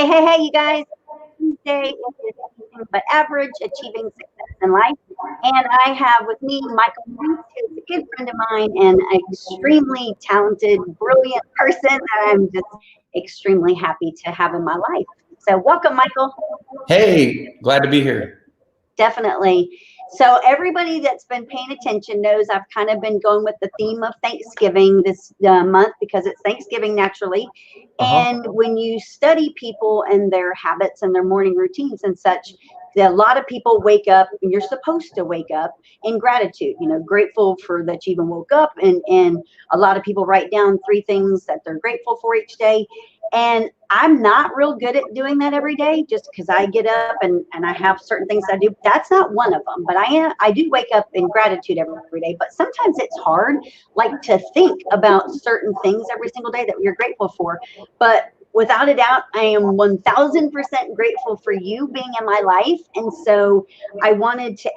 Hey, you guys. Tuesday is anything but average, achieving success in life. And I have with me Michael Reese, who's a good friend of mine and an extremely talented, brilliant person that I'm just extremely happy to have in my life. So, welcome, Michael. Hey, glad to be here. Definitely. So everybody that's been paying attention knows I've kind of been going with the theme of Thanksgiving this month because it's Thanksgiving naturally. Uh-huh. And when you study people and their habits and their morning routines and such, a lot of people wake up, and you're supposed to wake up in gratitude, grateful for that you even woke up. And a lot of people write down three things that they're grateful for each day. And I'm not real good at doing that every day just because I get up and I have certain things I do. That's not one of them, but I do wake up in gratitude every day. But sometimes it's hard, like to think about certain things every single day that you're grateful for. But without a doubt, I am 1000% grateful for you being in my life. And so I wanted to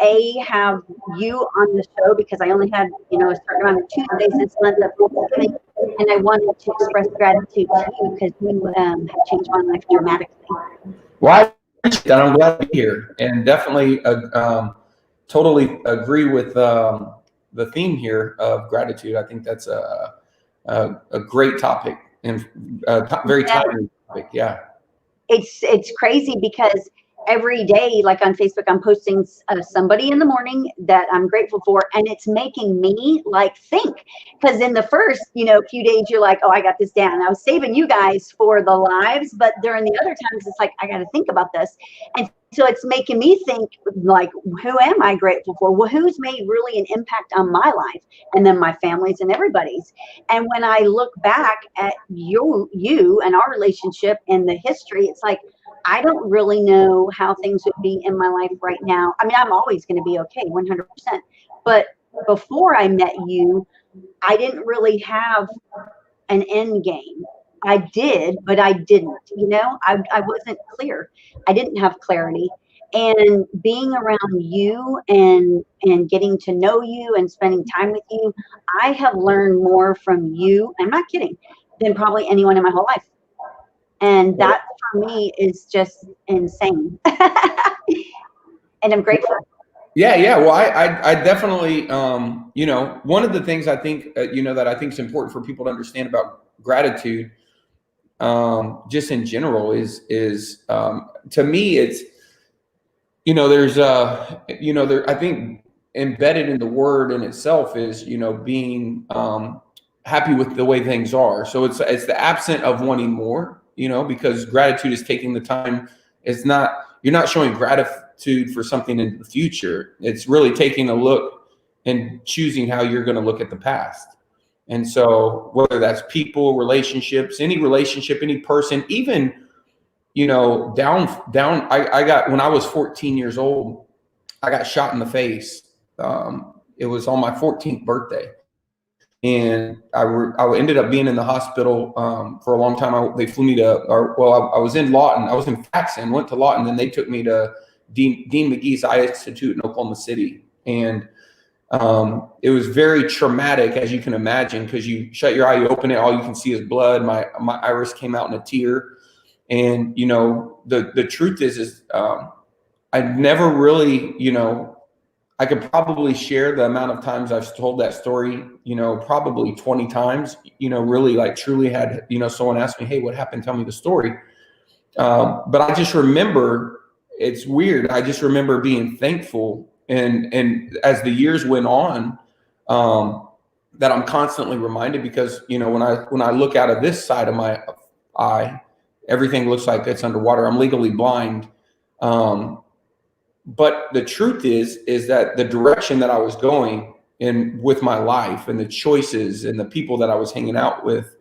have you on the show because I only had, a certain amount of Tuesdays this month of Thanksgiving. And I wanted to express gratitude to you because you have changed my life dramatically. Well, I appreciate that. I'm glad to be here, and definitely totally agree with the theme here of gratitude. I think that's a great topic and very timely topic. Yeah. It's crazy because every day, like on Facebook, I'm posting somebody in the morning that I'm grateful for, and it's making me like think. Because in the first, few days, you're like, oh, I got this down. I was saving you guys for the lives, but during the other times, it's like I got to think about this, and so it's making me think like, who am I grateful for? Well, who's made really an impact on my life, and then my family's and everybody's. And when I look back at you and our relationship and the history, it's like I don't really know how things would be in my life right now. I mean, I'm always going to be okay, 100%. But before I met you, I didn't really have an end game. I did, but I didn't. I wasn't clear. I didn't have clarity. And being around you and getting to know you and spending time with you, I have learned more from you. I'm not kidding, than probably anyone in my whole life. And that for me is just insane. And I'm grateful. Yeah. Well, I definitely, one of the things I think, that I think is important for people to understand about gratitude, just in general is to me, it's, there's I think embedded in the word in itself is, being happy with the way things are. So it's the absent of wanting more, because gratitude is taking the time. You're not showing gratitude for something in the future. It's really taking a look and choosing how you're going to look at the past. And so whether that's people, relationships, any relationship, any person, even, down, I got, when I was 14 years old, I got shot in the face. It was on my 14th birthday. And I ended up being in the hospital for a long time. They flew me to, I was in Lawton. I was in Faxon, went to Lawton, then they took me to Dean McGee's Eye Institute in Oklahoma City. And it was very traumatic, as you can imagine, because you shut your eye, you open it, all you can see is blood. My iris came out in a tear. And, the truth is I never really, I could probably share the amount of times I've told that story, probably 20 times, really like truly had, someone ask me, hey, what happened? Tell me the story. But I just remember, it's weird. I just remember being thankful. And as the years went on, that I'm constantly reminded because, when I look out of this side of my eye, everything looks like it's underwater. I'm legally blind. But the truth is that the direction that I was going in with my life and the choices and the people that I was hanging out with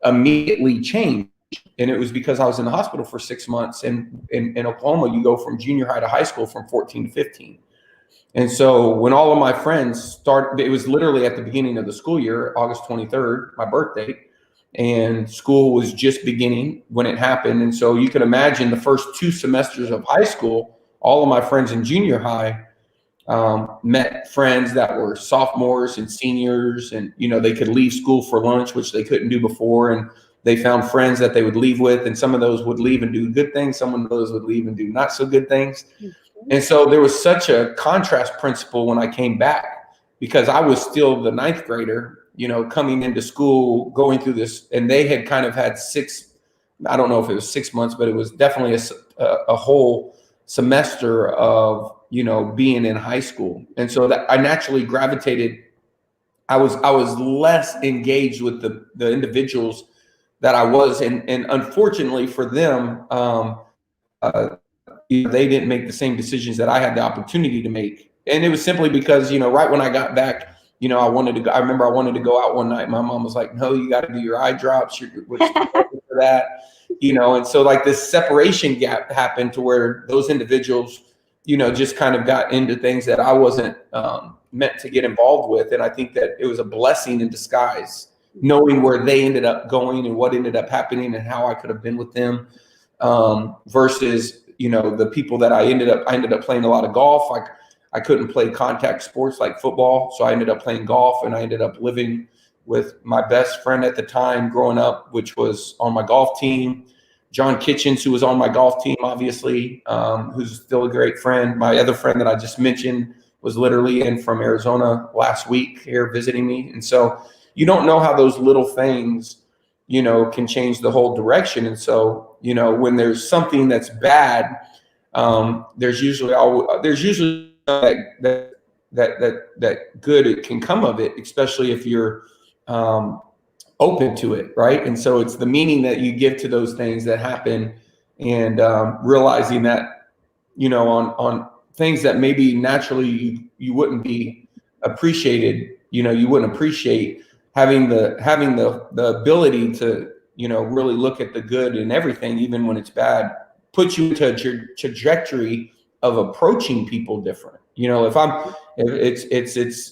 immediately changed. And it was because I was in the hospital for 6 months. And in Oklahoma, you go from junior high to high school from 14 to 15. And so when all of my friends started, it was literally at the beginning of the school year, August 23rd, my birthday. And school was just beginning when it happened. And so you can imagine the first 2 semesters of high school, all of my friends in junior high met friends that were sophomores and seniors, and they could leave school for lunch, which they couldn't do before, and they found friends that they would leave with, and some of those would leave and do good things. Some of those would leave and do not so good things. And so there was such a contrast principle when I came back, because I was still the ninth grader, coming into school, going through this, and they had kind of had I don't know if it was 6 months, but it was definitely a whole semester of, being in high school. And so that I naturally gravitated. I was less engaged with the individuals that I was. And unfortunately for them, they didn't make the same decisions that I had the opportunity to make. And it was simply because, right when I got back, I remember I wanted to go out one night. My mom was like, no, you got to do your eye drops. We're for that, and so like this separation gap happened to where those individuals, just kind of got into things that I wasn't meant to get involved with. And I think that it was a blessing in disguise, knowing where they ended up going and what ended up happening and how I could have been with them, versus, the people that I ended up playing a lot of golf. I couldn't play contact sports like football, so I ended up playing golf, and I ended up living with my best friend at the time growing up, which was on my golf team, John Kitchens, who was on my golf team, obviously, who's still a great friend. My other friend that I just mentioned was literally in from Arizona last week here visiting me. And so you don't know how those little things, can change the whole direction. And so, when there's something that's bad, there's usually that good it can come of it, especially if you're open to it, right? And so it's the meaning that you give to those things that happen, and realizing that, on things that maybe naturally you wouldn't be appreciated, you wouldn't appreciate, having the ability to, really look at the good in everything, even when it's bad, puts you into a trajectory of approaching people different. It's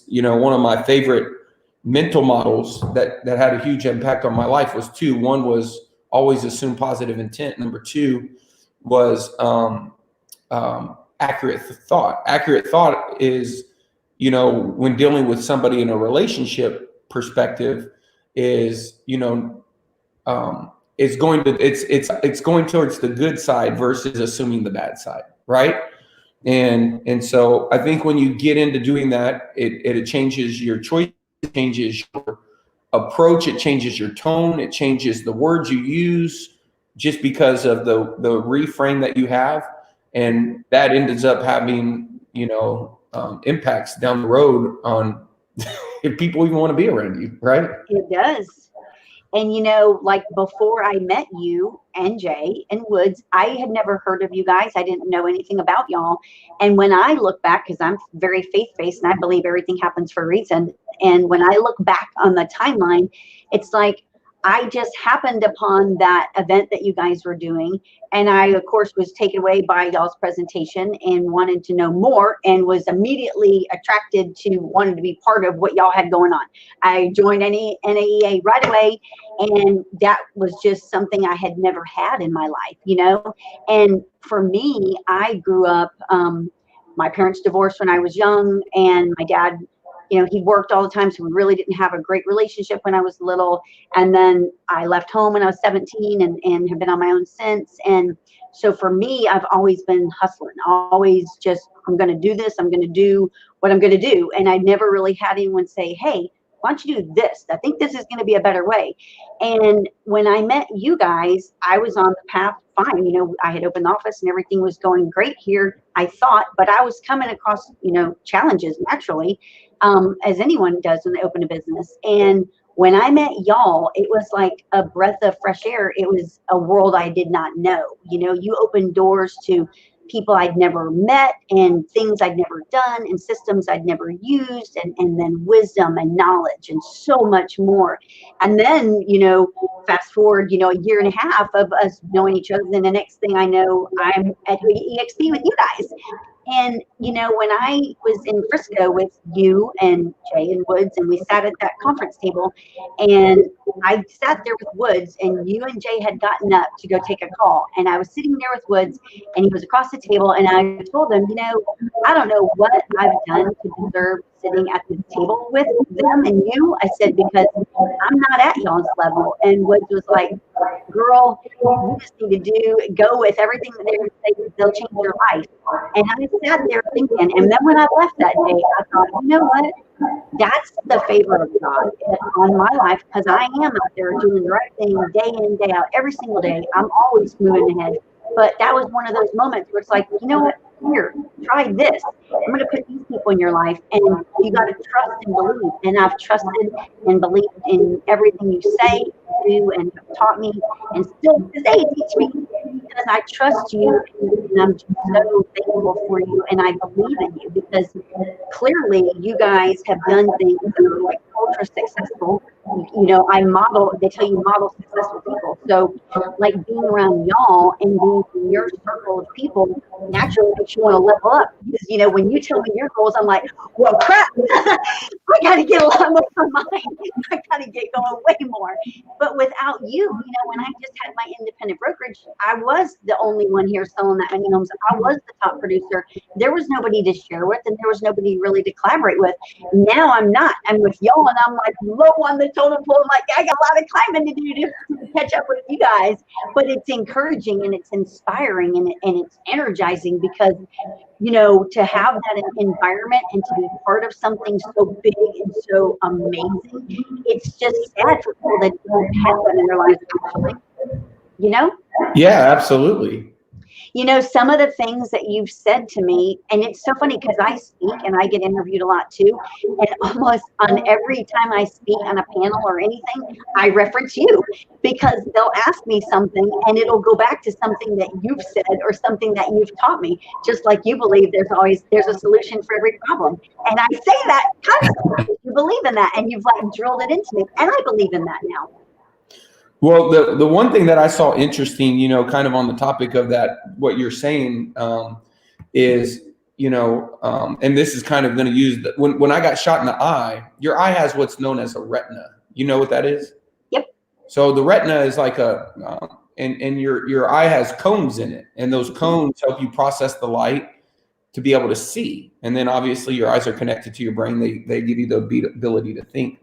one of my favorite mental models that had a huge impact on my life was two. One was always assume positive intent. Number two was accurate thought. Accurate thought is, when dealing with somebody in a relationship perspective, is, it's going towards the good side versus assuming the bad side, right? And so I think when you get into doing that, it changes your choice, it changes your approach, it changes your tone, it changes the words you use, just because of the reframe that you have, and that ends up having impacts down the road on if people even want to be around you, right? It does. And like before I met you and Jay and Woods, I had never heard of you guys. I didn't know anything about y'all. And when I look back, because I'm very faith-based and I believe everything happens for a reason. And when I look back on the timeline, it's like I just happened upon that event that you guys were doing. And I, of course, was taken away by y'all's presentation and wanted to know more, and was immediately attracted to wanting to be part of what y'all had going on. I joined NAEA right away, and that was just something I had never had in my life, And for me, I grew up, my parents divorced when I was young, and my dad, he worked all the time, so we really didn't have a great relationship when I was little. And then I left home when I was 17 and have been on my own since. And so for me, I've always been hustling, always just, I'm going to do this, I'm going to do what I'm going to do. And I never really had anyone say, hey, why don't you do this? I think this is going to be a better way. And when I met you guys, I was on the path fine. I had opened the office and everything was going great here, I thought, but I was coming across, challenges naturally, as anyone does when they open a business. And when I met y'all, it was like a breath of fresh air. It was a world I did not know. You opened doors to people I'd never met, and things I'd never done, and systems I'd never used, and then wisdom and knowledge and so much more. And then, fast forward, a year and a half of us knowing each other, and the next thing I know, I'm at EXP with you guys. And, when I was in Frisco with you and Jay and Woods, and we sat at that conference table, and I sat there with Woods, and you and Jay had gotten up to go take a call. And I was sitting there with Woods, and he was across the table, and I told him, I don't know what I've done to deserve sitting at the table with them and you. I said, because I'm not at y'all's level. And Woods was like, girl, you just need to go with everything that they're going to say, because they'll change your life. And I sat there thinking, and then when I left that day, I thought, you know what? That's the favor of God on my life, because I am out there doing the right thing day in, day out, every single day. I'm always moving ahead. But that was one of those moments where it's like, you know what? Here, try this. I'm going to put these people in your life, and you got to trust and believe. And I've trusted and believed in everything you say, do, and taught me, and still to this day teach me, because I trust you, and I'm just so thankful for you, and I believe in you, because clearly you guys have done things that are like ultra successful. You know, they tell you model successful people. So like being around y'all and being in your circle of people naturally makes you want to level up. Because, you know, when you tell me your goals, I'm like, well, crap, I got to get a lot more from mine. I got to get going way more. But without you, you know, when I just had my independent brokerage, I was the only one here selling that many homes. I was the top producer. There was nobody to share with, and there was nobody really to collaborate with. Now I'm not. I'm with y'all, and I'm like low on the totem pole. I'm like, I got a lot of climbing to do to catch up with you guys. But it's encouraging, and it's inspiring, and it's energizing, because, you know, to have that environment and to be part of something so big and so amazing, it's just sad for people that don't have that in their lives, actually, you know? Yeah, absolutely. You know, some of the things that you've said to me, and it's so funny because I speak and I get interviewed a lot too. And almost on every time I speak on a panel or anything, I reference you, because they'll ask me something and it'll go back to something that you've said or something that you've taught me. Just like you believe there's a solution for every problem. And I say that constantly. You believe in that, and you've like drilled it into me. And I believe in that now. Well, the one thing that I saw interesting, you know, kind of on the topic of that, what you're saying, is, you know, and this is kind of going to use when I got shot in the eye, your eye has what's known as a retina. You know what that is? Yep. So the retina is like and your eye has cones in it, and those cones help you process the light to be able to see. And then obviously your eyes are connected to your brain. They give you the ability to think.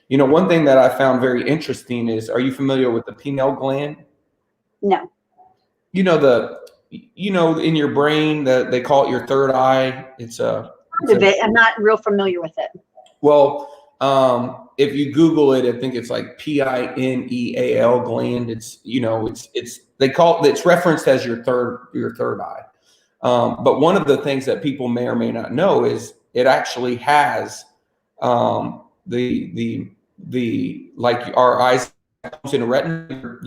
You know, one thing that I found very interesting is, are you familiar with the pineal gland? No. You know, in your brain, they call it your third eye. I'm not real familiar with it. Well, if you Google it, I think it's like pineal gland. It's, you know, it's referenced as your third eye. But one of the things that people may or may not know is it actually has like our eyes in a retina,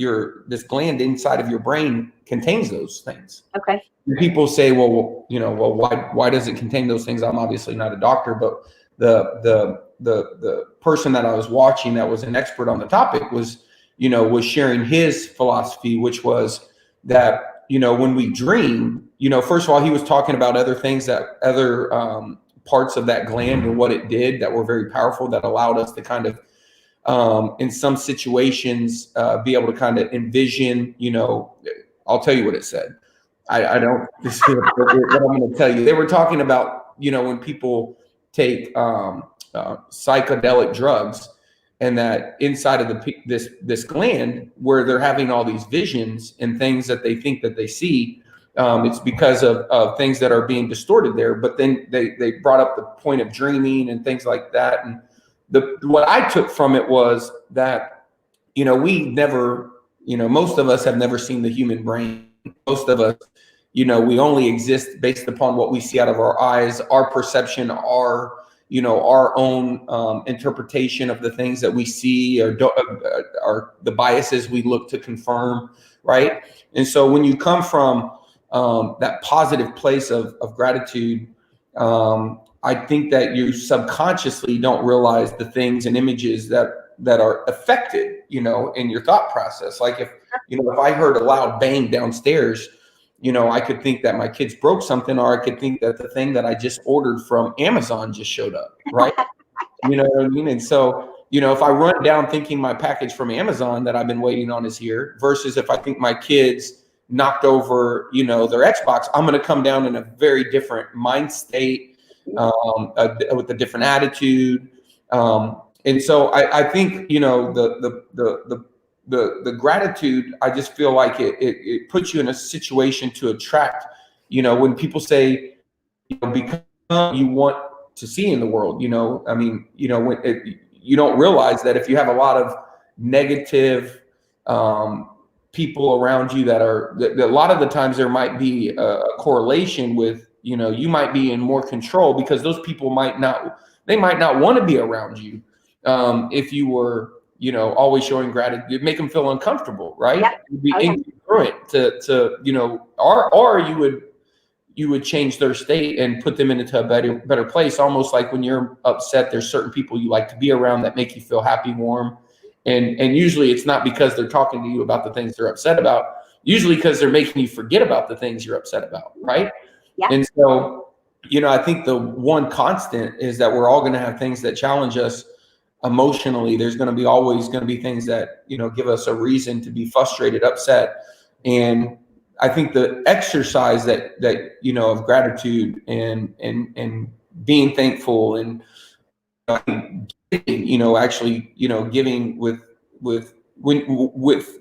this gland inside of your brain contains those things. Okay. People say, well, you know, why does it contain those things? I'm obviously not a doctor, but the person that I was watching that was an expert on the topic was sharing his philosophy, which was that, you know, when we dream, you know, first of all, he was talking about other things other parts of that gland and what it did that were very powerful, that allowed us to kind of, in some situations, be able to kind of envision, you know, I'll tell you what it said. I don't, this is appropriate, but I'm going to tell you. They were talking about, you know, when people take psychedelic drugs, and that inside of this gland where they're having all these visions and things that they think that they see, it's because of things that are being distorted there. But then they brought up the point of dreaming and things like that. And what I took from it was that, you know, most of us have never seen the human brain. Most of us, you know, we only exist based upon what we see out of our eyes, our perception, our own interpretation of the things that we see, or the biases we look to confirm, right? And so when you come from that positive place of gratitude, I think that you subconsciously don't realize the things and images that are affected, you know, in your thought process. Like if I heard a loud bang downstairs, you know, I could think that my kids broke something, or I could think that the thing that I just ordered from Amazon just showed up, right? You know what I mean? And so, you know, if I run down thinking my package from Amazon that I've been waiting on is here, versus if I think my kids knocked over, you know, their Xbox, I'm going to come down in a very different mind state, with a different attitude. And so I think, you know, the gratitude, I just feel like it puts you in a situation to attract, you know, when people say, you know, become you want to see in the world, you know, I mean, you know, you don't realize that if you have a lot of negative people around you that a lot of the times there might be a correlation with, you know, you might be in more control because those people might not want to be around you if you were, you know, always showing gratitude, make them feel uncomfortable, right? Yep. You'd be Oh, yeah. incongruent to you know, or you would change their state and put them into a better place. Almost like when you're upset, there's certain people you like to be around that make you feel happy, warm. And usually it's not because they're talking to you about the things they're upset about, usually because they're making you forget about the things you're upset about, right? Yeah. And so, you know, I think the one constant is that we're all going to have things that challenge us emotionally. There's going to be always going to be things that, you know, give us a reason to be frustrated, upset. And I think the exercise that you know, of gratitude and being thankful and you know, actually, you know, giving with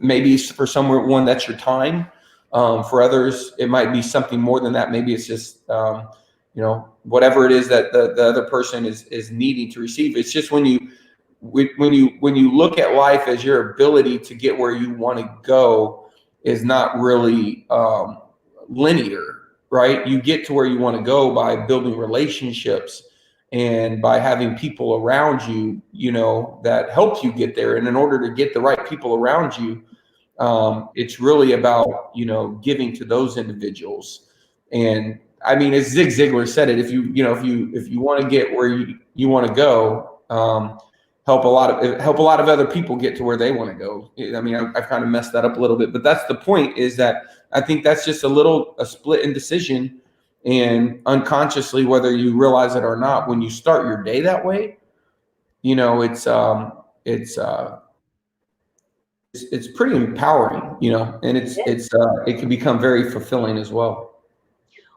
maybe for someone that's your time. For others, it might be something more than that. Maybe it's just you know, whatever it is that the other person is needing to receive. It's just when you look at life as your ability to get where you want to go is not really linear, right? You get to where you want to go by building relationships and by having people around you, you know, that help you get there. And in order to get the right people around you, it's really about, you know, giving to those individuals. And I mean, as Zig Ziglar said it, if you want to get where you want to go, help a lot of other people get to where they want to go. I mean, I've kind of messed that up a little bit, but that's the point, is that I think that's just a split in decision, and unconsciously, whether you realize it or not, when you start your day that way, you know, it's pretty empowering, you know, and it can become very fulfilling as well.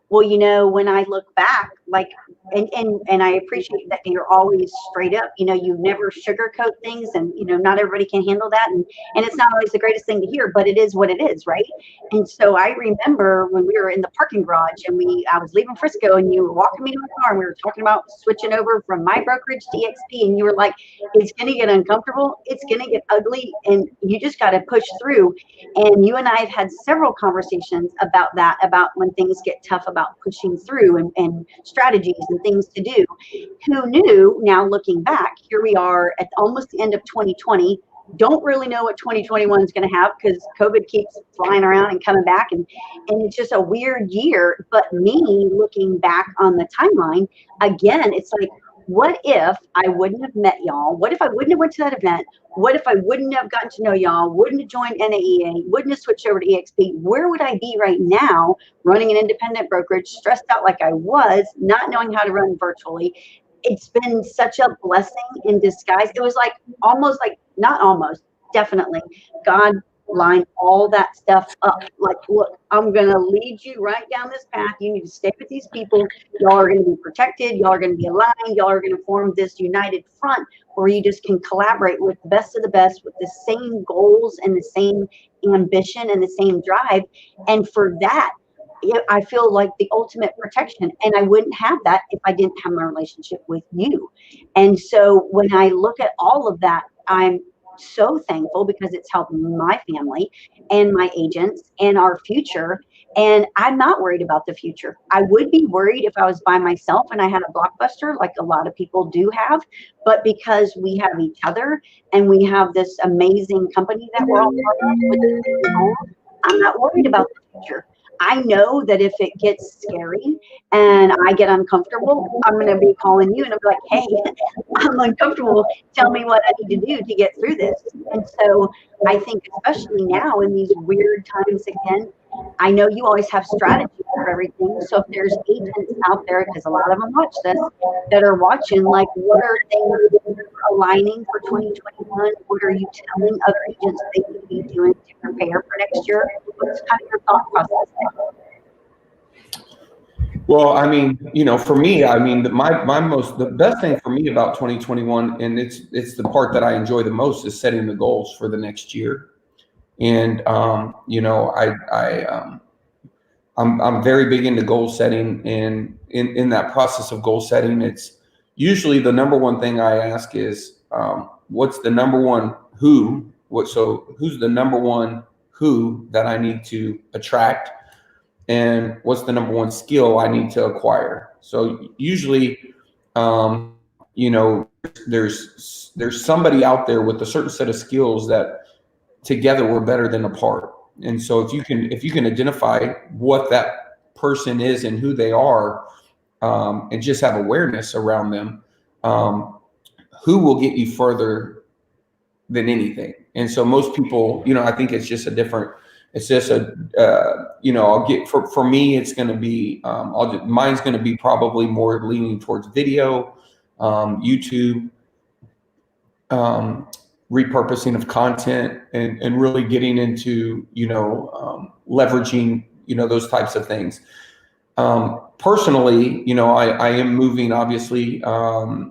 Well, you know, when I look back, like, and I appreciate that you're always straight up. You know, you never sugarcoat things, and you know, not everybody can handle that, and it's not always the greatest thing to hear, but it is what it is, right? And so I remember when we were in the parking garage, and I was leaving Frisco, and you were walking me to my car, and we were talking about switching over from my brokerage to EXP, and you were like, "It's going to get uncomfortable, it's going to get ugly, and you just got to push through." And you and I have had several conversations about that, about when things get tough, about pushing through and strategies and things to do. Who knew? Now looking back, here we are at almost the end of 2020. Don't really know what 2021 is going to have because COVID keeps flying around and coming back, and it's just a weird year. But me looking back on the timeline again, it's like, what if I wouldn't have met y'all? What if I wouldn't have went to that event? What if I wouldn't have gotten to know y'all? Wouldn't have joined NAEA? Wouldn't have switched over to EXP? Where would I be right now, running an independent brokerage, stressed out like I was, not knowing how to run virtually? It's been such a blessing in disguise. It was like almost like, not almost, definitely, God line all that stuff up. Like, look, I'm going to lead you right down this path. You need to stay with these people. Y'all are going to be protected. Y'all are going to be aligned. Y'all are going to form this united front where you just can collaborate with the best of the best with the same goals and the same ambition and the same drive. And for that, I feel like the ultimate protection. And I wouldn't have that if I didn't have my relationship with you. And so when I look at all of that, I'm so thankful because it's helped my family and my agents and our future. And I'm not worried about the future. I would be worried if I was by myself and I had a blockbuster like a lot of people do have. But because we have each other and we have this amazing company that we're all part of with the same goal, I'm not worried about the future. I know that if it gets scary and I get uncomfortable, I'm going to be calling you and I'm like, hey, I'm uncomfortable. Tell me what I need to do to get through this. And so I think especially now in these weird times again, I know you always have strategies for everything. So if there's agents out there, because a lot of them watch this, that are watching, like, what are things that are aligning for 2021? What are you telling other agents they could be doing to prepare for next year? What's kind of your thought process there? Well, I mean, for me, I mean, the best thing for me about 2021, and it's the part that I enjoy the most, is setting the goals for the next year. And I'm very big into goal setting, and in that process of goal setting, it's usually the number one thing I ask is, what's the number one who? Who's the number one who that I need to attract, and what's the number one skill I need to acquire? So usually, there's somebody out there with a certain set of skills that together we're better than apart. And so if you can identify what that person is and who they are, and just have awareness around them, um, who will get you further than anything. And so most people, I think it's just I'll get, for me, it's going to be, mine's going to be probably more leaning towards video, YouTube, repurposing of content, and really getting into, leveraging, those types of things. Personally, I am moving, obviously,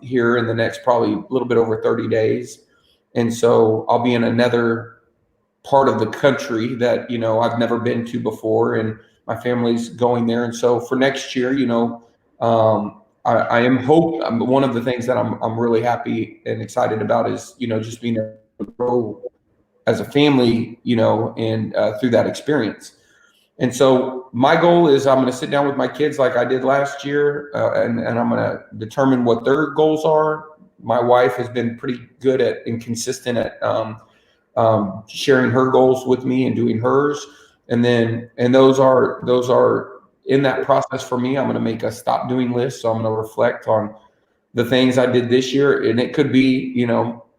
here in the next probably a little bit over 30 days. And so I'll be in another part of the country that, I've never been to before, and my family's going there. And so for next year, I am one of the things that I'm really happy and excited about is, just being able to grow as a family, and through that experience. And so my goal is I'm going to sit down with my kids like I did last year, and I'm going to determine what their goals are. My wife has been pretty good and consistent at sharing her goals with me and doing hers. And those are in that process for me. I'm going to make a stop doing list. So I'm going to reflect on the things I did this year, and it could be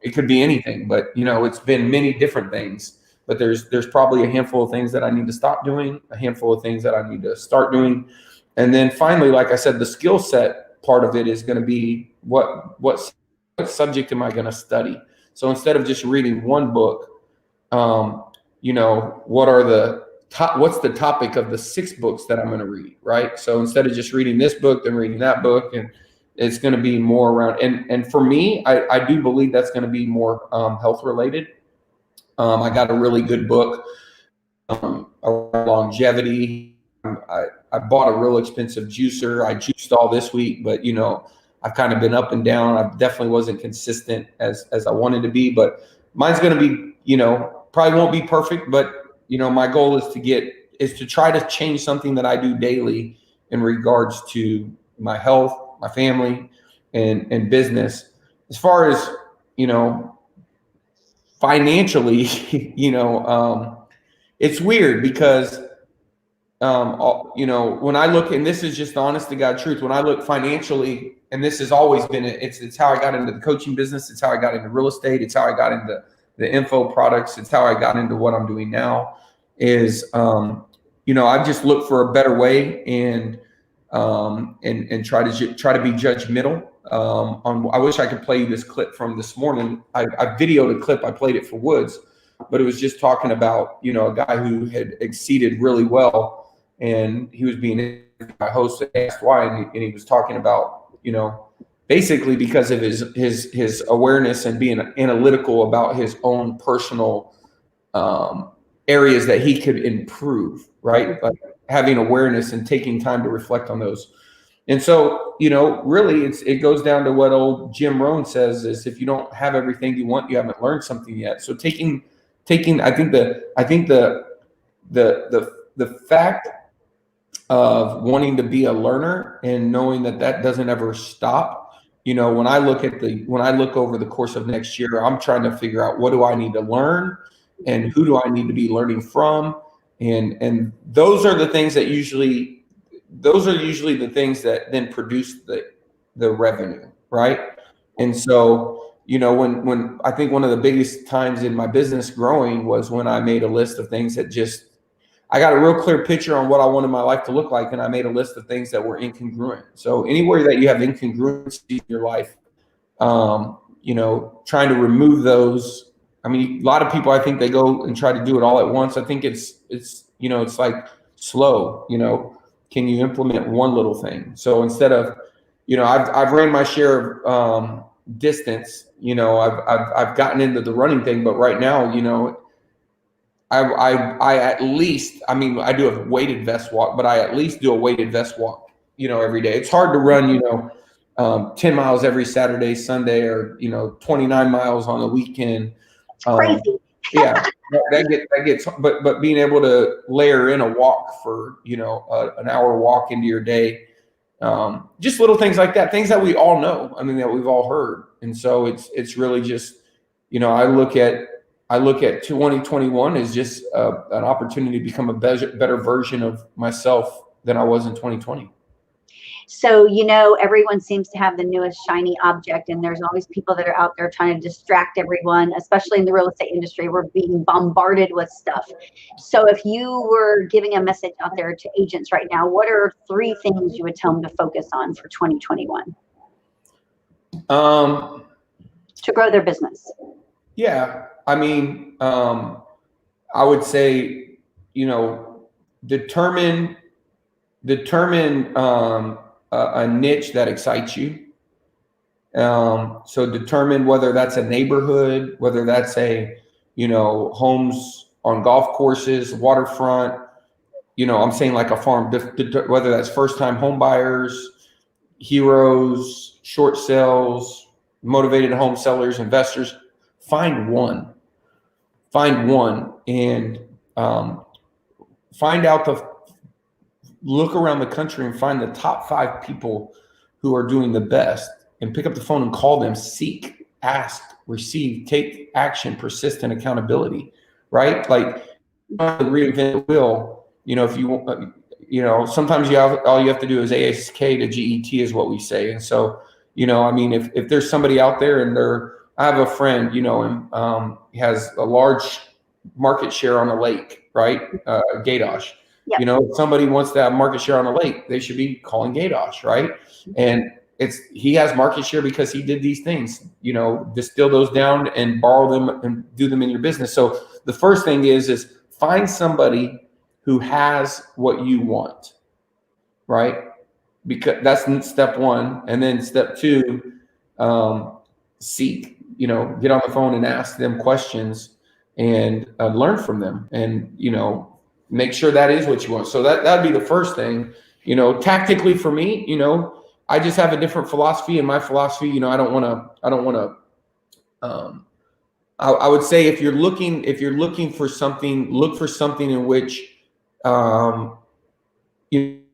anything, but it's been many different things. But there's probably a handful of things that I need to stop doing, a handful of things that I need to start doing. And then finally, like I said, the skill set part of it is going to be what subject am I going to study? So instead of just reading one book, what's the topic of the 6 books that I'm going to read, right? So instead of just reading this book, then reading that book, and it's going to be more around. And for me, I do believe that's going to be more health related. I got a really good book around longevity. I bought a real expensive juicer. I juiced all this week, but I've kind of been up and down. I definitely wasn't consistent as I wanted to be, but mine's going to be, probably won't be perfect, but my goal is to try to change something that I do daily in regards to my health, my family, and business. As far as, financially, it's weird because, when I look, and this is just the honest to God truth, when I look financially, and this has always been, it's how I got into the coaching business. It's how I got into real estate. It's how I got into the info products. It's how I got into what I'm doing now is, I've just looked for a better way and try to be judgmental. I wish I could play you this clip from this morning. I videoed a clip. I played it for Woods, but it was just talking about, a guy who had exceeded really well, and he was being interviewed by a host that asked why, and he was talking about, basically because of his awareness and being analytical about his own personal areas that he could improve, right? Like having awareness and taking time to reflect on those. And so, really it goes down to what old Jim Rohn says is, if you don't have everything you want, you haven't learned something yet. So taking, I think the fact of wanting to be a learner and knowing that doesn't ever stop. When I look over the course of next year, I'm trying to figure out what do I need to learn and who do I need to be learning from. And those are the things that usually the things that then produce the revenue, right? And so, when I think one of the biggest times in my business growing was when I made a list of things that I got a real clear picture on what I wanted my life to look like, and I made a list of things that were incongruent. So anywhere that you have incongruency in your life, trying to remove those. I mean, a lot of people, I think they go and try to do it all at once. I think it's like slow, can you implement one little thing? So instead of, I've ran my share of distance. I've gotten into the running thing, but right now, I at least, I do a weighted vest walk, but I at least do a weighted vest walk, every day. It's hard to run, 10 miles every Saturday, Sunday, or 29 miles on the weekend. Crazy. Yeah, that gets, but being able to layer in a walk for an hour walk into your day, just little things like that, things that we all know, that we've all heard. And so it's really just, I look at 2021 as just an opportunity to become a better version of myself than I was in 2020. So, everyone seems to have the newest shiny object, and there's always people that are out there trying to distract everyone, especially in the real estate industry. We're being bombarded with stuff. So if you were giving a message out there to agents right now, what are 3 things you would tell them to focus on for 2021? To grow their business. Yeah. I would say, determine a niche that excites you. So determine whether that's a neighborhood, whether that's homes on golf courses, waterfront, I'm saying like a farm, whether that's first-time home buyers, heroes, short sales, motivated home sellers, investors. Find one and look around the country and find the top 5 people who are doing the best, and pick up the phone and call them. Seek, ask, receive, take action, persistent accountability, right? Like, reinvent the wheel. If you want, sometimes all you have to do is ASK to GET is what we say. And so, if there's somebody out there and I have a friend, and he has a large market share on a lake, right? Gaydosh. Yep. If somebody wants to have market share on a lake, they should be calling Gaydosh, right? And he has market share because he did these things, distill those down and borrow them and do them in your business. So the first thing is find somebody who has what you want, right? Because that's step 1. And then step 2, seek, get on the phone and ask them questions and learn from them, and, make sure that is what you want. So that'd be the first thing. Tactically for me, I just have a different philosophy, and my philosophy, I would say if you're looking for something, look for something in which, I made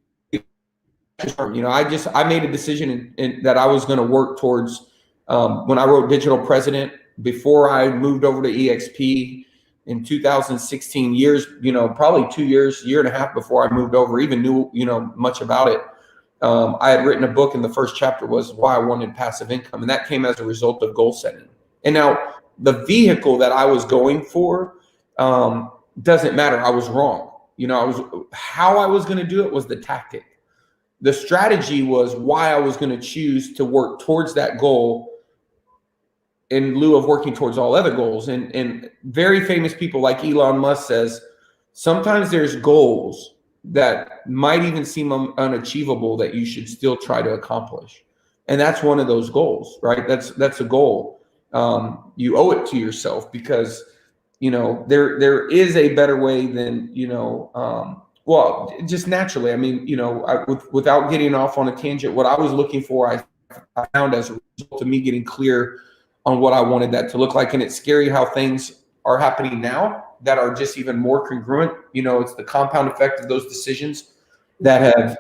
a decision that I was going to work towards, when I wrote Digital President, before I moved over to EXP in 2016, probably 2 years, year and a half before I moved over, even knew, much about it. I had written a book, and the first chapter was why I wanted passive income. And that came as a result of goal setting. And now the vehicle that I was going for, doesn't matter. I was wrong. How I was going to do it was the tactic. The strategy was why I was going to choose to work towards that goal in lieu of working towards all other goals. And very famous people like Elon Musk says, sometimes there's goals that might even seem unachievable that you should still try to accomplish. And that's one of those goals, right? That's a goal. You owe it to yourself because, there is a better way than, well, just naturally. Without getting off on a tangent, what I was looking for, I found as a result of me getting clear on what I wanted that to look like. And it's scary how things are happening now that are just even more congruent. It's the compound effect of those decisions that have,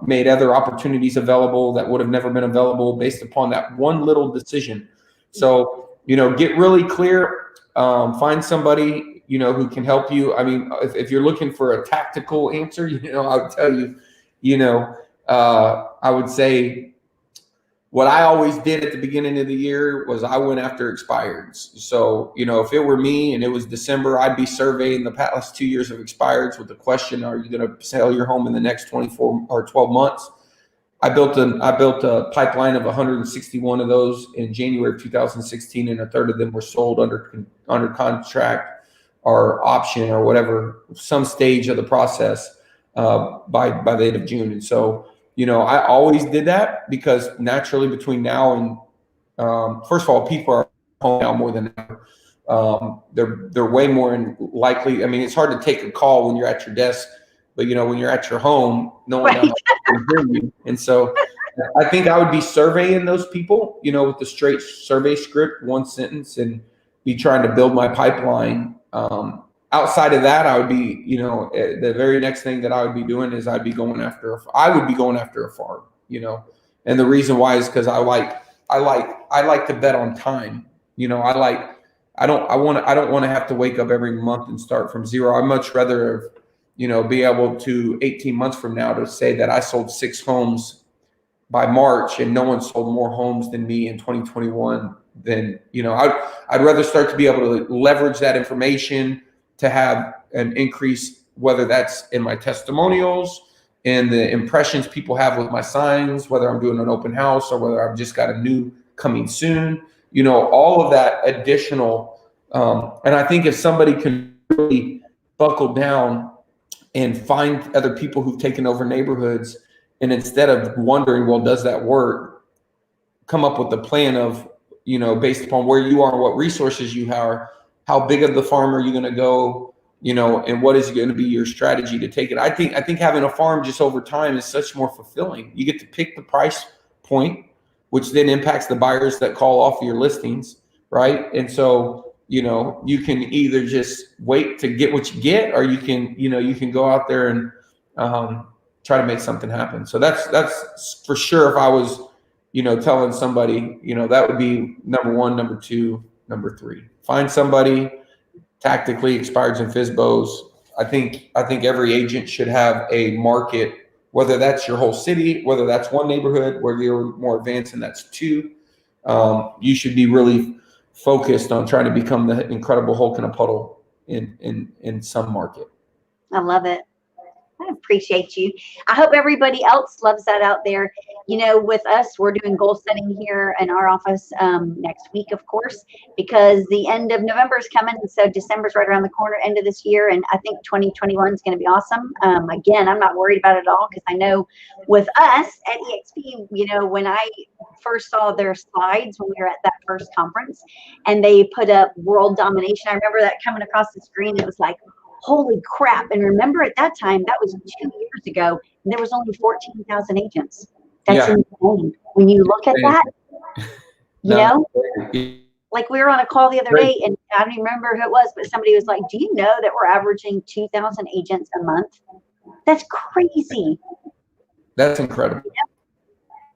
made other opportunities available that would have never been available based upon that one little decision. So, get really clear, find somebody, who can help you. If you're looking for a tactical answer, I would tell you, I would say, what I always did at the beginning of the year was I went after expireds. So, if it were me and it was December, I'd be surveying the past 2 years of expireds with the question, are you going to sell your home in the next 24 or 12 months? I built a pipeline of 161 of those in January of 2016, and a third of them were sold under contract or option or whatever, some stage of the process. by the end of June. And so, I always did that because naturally between now and first of all, people are home now more than ever. They're way more likely. I mean, it's hard to take a call when you're at your desk, but when you're at your home, no one down can hear you. And so I think I would be surveying those people, with the straight survey script, one sentence, and be trying to build my pipeline. Outside of that, I would be, the very next thing that I would be doing is I would be going after a farm, and the reason why is because I like to bet on time. I don't want to have to wake up every month and start from zero. I'd much rather, be able to 18 months from now to say that I sold 6 homes by March and no one sold more homes than me in 2021. Then, I'd rather start to be able to leverage that information to have an increase, whether that's in my testimonials and the impressions people have with my signs, whether I'm doing an open house or whether I've just got a new coming soon, all of that additional. And I think if somebody can really buckle down and find other people who've taken over neighborhoods, and instead of wondering, well, does that work, come up with a plan of, based upon where you are and what resources you have, how big of the farm are you going to go, and what is going to be your strategy to take it. I think having a farm just over time is such more fulfilling. You get to pick the price point, which then impacts the buyers that call off your listings, right? And so, you can either just wait to get what you get, or you can go out there and try to make something happen. So that's for sure. If I was, telling somebody, that would be number 1, number 2, number 3. Find somebody tactically, expireds and FSBOs. I think every agent should have a market, whether that's your whole city, whether that's one neighborhood, whether you're more advanced and that's 2. You should be really focused on trying to become the incredible Hulk in a puddle in some market. I love it. I appreciate you. I hope everybody else loves that out there. With us, we're doing goal setting here in our office next week, of course, because the end of November is coming. So December's right around the corner, end of this year. And I think 2021 is going to be awesome. Again, I'm not worried about it all because I know with us at EXP, when I first saw their slides when we were at that first conference and they put up world domination, I remember that coming across the screen. It was like, holy crap. And remember at that time, that was 2 years ago, and there was only 14,000 agents. That's insane. When you look at that, like we were on a call the other day, and I don't even remember who it was, but somebody was like, do you know that we're averaging 2,000 agents a month? That's crazy. That's incredible.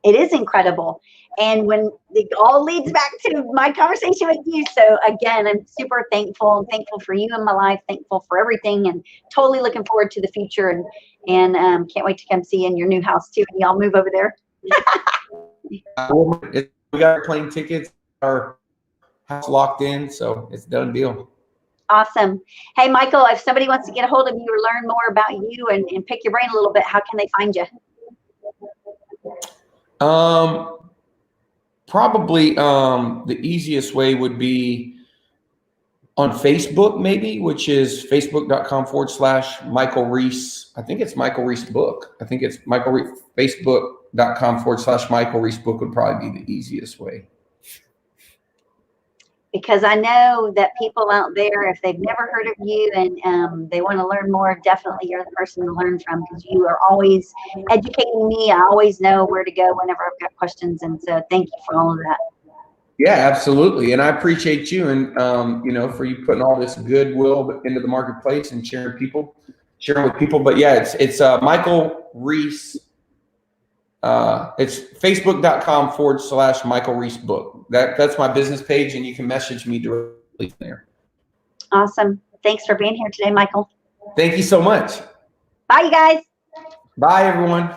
It is incredible. And when it all leads back to my conversation with you. So again, I'm super thankful. I'm thankful for you in my life, thankful for everything, and totally looking forward to the future, and can't wait to come see you in your new house too. And y'all move over there. We got plane tickets, our house locked in, so it's a done deal. Awesome. Hey, Michael, if somebody wants to get a hold of you or learn more about you and pick your brain a little bit, how can they find you? Probably the easiest way would be on Facebook, maybe, which is facebook.com/Michael Reese. I think it's Michael Reese Book. I think it's Michael Reese. Facebook.com/Michael Reese Book would probably be the easiest way. Because I know that people out there, if they've never heard of you and they want to learn more, definitely you're the person to learn from, because you are always educating me. I always know where to go whenever I've got questions. And so thank you for all of that. Yeah, absolutely. And I appreciate you and, for you putting all this goodwill into the marketplace and sharing with people. But yeah, it's Michael Reese. It's facebook.com/Michael Reese Book. That's my business page, and you can message me directly there. Awesome. Thanks for being here today, Michael. Thank you so much. Bye, you guys. Bye, everyone.